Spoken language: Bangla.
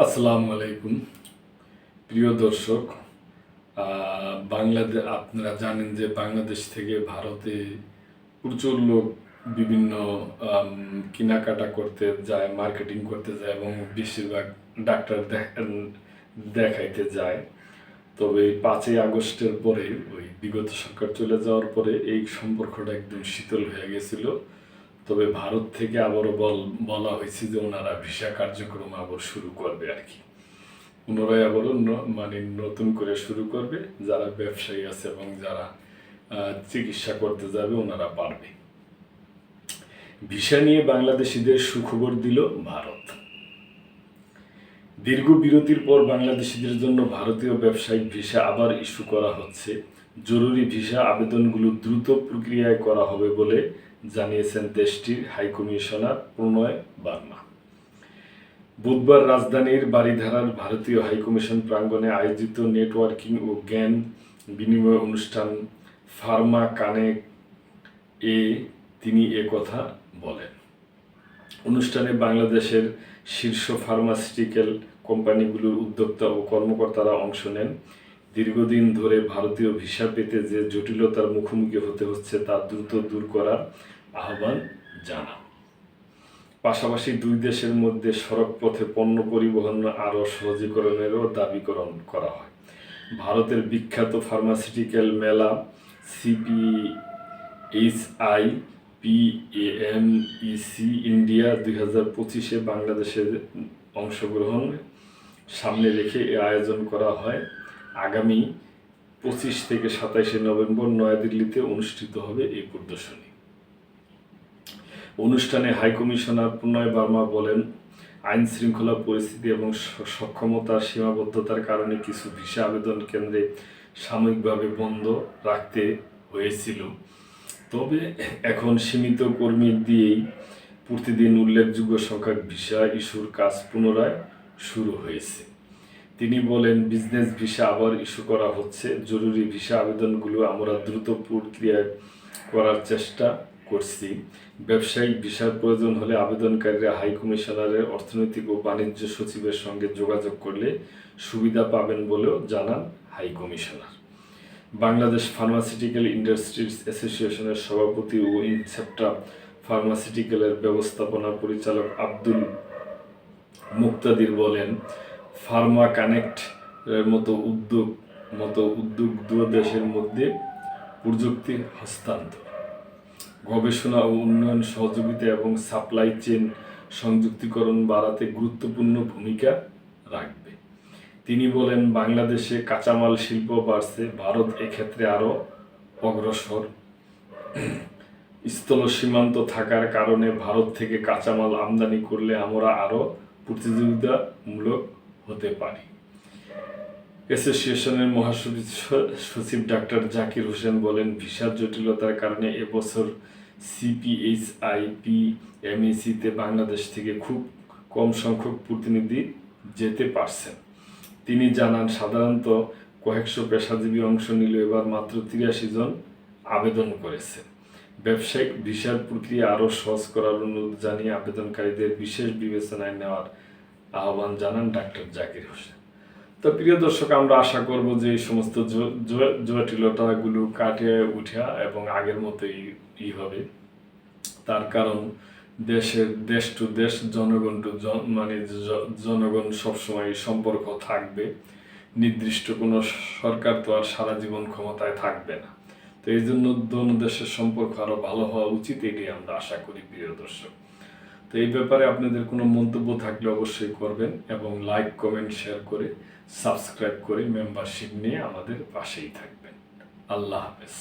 আসসালামু আলাইকুম প্রিয় দর্শক। বাংলাদেশ, আপনারা জানেন যে বাংলাদেশ থেকে ভারতে প্রচুর লোক বিভিন্ন কেনাকাটা করতে যায়, মার্কেটিং করতে যায় এবং বেশিরভাগ ডাক্তার দেখাইতে যায়। তবে 5ই আগস্টের পরে ওই বিগত সরকার চলে যাওয়ার পরে এই সম্পর্কটা একদম শীতল হয়ে গেছিল। তবে ভারত থেকে আবারও বলা হয়েছে যে ওনারা ভিসা কার্যক্রম আবার শুরু করবে আর কি। পুনরায় আবারও মানে নতুন করে শুরু করবে। যারা ব্যবসায়ী আছে এবং যারা চিকিৎসা করতে যাবে ওনারা পারবে। ভিসা নিয়ে বাংলাদেশিদের সুখবর দিল ভারত। দীর্ঘ বিরতির পর বাংলাদেশিদের জন্য ভারতীয় ব্যবসায়িক ভিসা আবার ইস্যু করা হচ্ছে। জরুরি ভিসা আবেদনগুলো দ্রুত প্রক্রিয়ায় করা হবে বলে জানিয়েছেন দেশটির হাইকমিশনার প্রণয় বার্মা। বুধবার রাজধানীর বারিধারার ভারতীয় হাইকমিশন প্রাঙ্গণে আয়োজিত নেটওয়ার্কিং ও জ্ঞান বিনিময় অনুষ্ঠান ফার্মা কানেক্ট এ তিনি একথা বলেন। অনুষ্ঠানে বাংলাদেশের শীর্ষ ফার্মাসিউটিক্যাল কোম্পানিগুলোর উদ্যোক্তা ও কর্মকর্তারা অংশ নেন। দীর্ঘদিন ধরে ভারতীয় ভিসা পেতে যে জটিলতার মুখোমুখি হতে হচ্ছে তা দ্রুত দূর করার আহ্বান জানান। পাশাপাশি দুই দেশের মধ্যে সড়ক পথে পণ্য পরিবহন আরও সহজীকরণেরও দাবি করা হয়। ভারতের বিখ্যাত ফার্মাসিউটিক্যাল মেলা CPHI PAMEC ইন্ডিয়া 2025-এ বাংলাদেশের অংশগ্রহণ সামনে রেখে এ আয়োজন করা হয়। আগামী 25 থেকে 27 নভেম্বর নয়াদিল্লিতে অনুষ্ঠিত হবে এই প্রদর্শনী। অনুষ্ঠানে হাইকমিশনার প্রণয় বার্মা বলেন, আইন শৃঙ্খলা পরিস্থিতি এবং সক্ষমতার সীমাবদ্ধতার কারণে কিছু ভিসা আবেদন কেন্দ্রে সাময়িকভাবে বন্ধ রাখতে হয়েছিল। তবে এখন সীমিত কর্মী দিয়েই প্রতিদিন উল্লেখযোগ্য সংখ্যক ভিসা ইস্যুর কাজ পুনরায় শুরু হয়েছে। তিনি বলেন, বিজনেস ভিসা আবার ইস্যু করা হচ্ছে। জরুরি ভিসা আবেদনগুলো আমরা দ্রুত প্রক্রিয়া করার চেষ্টা করছি। ব্যবসায়িক ভিসার প্রয়োজন হলে আবেদনকারীরা হাইকমিশনারের অর্থনৈতিক ও বাণিজ্য সচিবের সঙ্গে যোগাযোগ করলে সুবিধা পাবেন বলেও জানান হাইকমিশনার। বাংলাদেশ ফার্মাসিউটিক্যাল ইন্ডাস্ট্রিজ অ্যাসোসিয়েশনের সভাপতি ও ইনসেপ্টা ফার্মাসিউটিক্যালের ব্যবস্থাপনা পরিচালক আব্দুল মুক্তাদির বলেন, ফার্মা কানেক্ট এর মতো উদ্যোগ দুই দেশের মধ্যে প্রযুক্তি হস্তান্তর, গবেষণা ও উন্নয়ন সহযোগিতা এবং সাপ্লাই চেইন সংযুক্তিকরণ বাড়াতে গুরুত্বপূর্ণ ভূমিকা রাখবে। তিনি বলেন, বাংলাদেশে কাঁচামাল শিল্প বাড়ছে, ভারত এক্ষেত্রে আরও অগ্রসর। স্থল সীমান্ত থাকার কারণে ভারত থেকে কাঁচামাল আমদানি করলে আমরা আরও প্রতিযোগিতামূলক হতে পারি। অ্যাসোসিয়েশনের মহাসচিব ডাক্তার জাকির হোসেন বলেন, ভিসার জটিলতার কারণে এবছর CPHI PAMEC-তে বাংলাদেশ থেকে খুব কম সংখ্যক প্রতিনিধি যেতে পারছেন। তিনি জানান, সাধারণত কয়েকশো পেশাজীবী অংশ নিলে এবার মাত্র 83 জন আবেদন করেছেন। ব্যবসায়িক ভিসার প্রক্রিয়া আরও সহজ করার অনুরোধ জানিয়ে আবেদনকারীদের বিশেষ বিবেচনায় নেওয়ার আহ্বান জানান ডাক্তার জাকির হোসেন। তো প্রিয় দর্শক, আমরা আশা করব যে এই সমস্ত জটিলতাগুলো কাটিয়ে উঠা এবং আগের মতোই হবে। তার কারণ দেশ টু দেশ, জনগণ টু জনগণ সবসময় সম্পর্ক থাকবে। নির্দিষ্ট কোনো সরকার তো আর সারা জীবন ক্ষমতায় থাকবে না। তো এই জন্য দোনো দেশের সম্পর্ক আরও ভালো হওয়া উচিত, এটাই আমরা আশা করি প্রিয় দর্শক। তো এই ব্যাপারে আপনাদের কোনো মন্তব্য থাকলে অবশ্যই করবেন এবং লাইক, কমেন্ট, শেয়ার করে সাবস্ক্রাইব করে মেম্বারশিপ নিয়ে আমাদের পাশেই থাকবেন। আল্লাহ হাফেজ।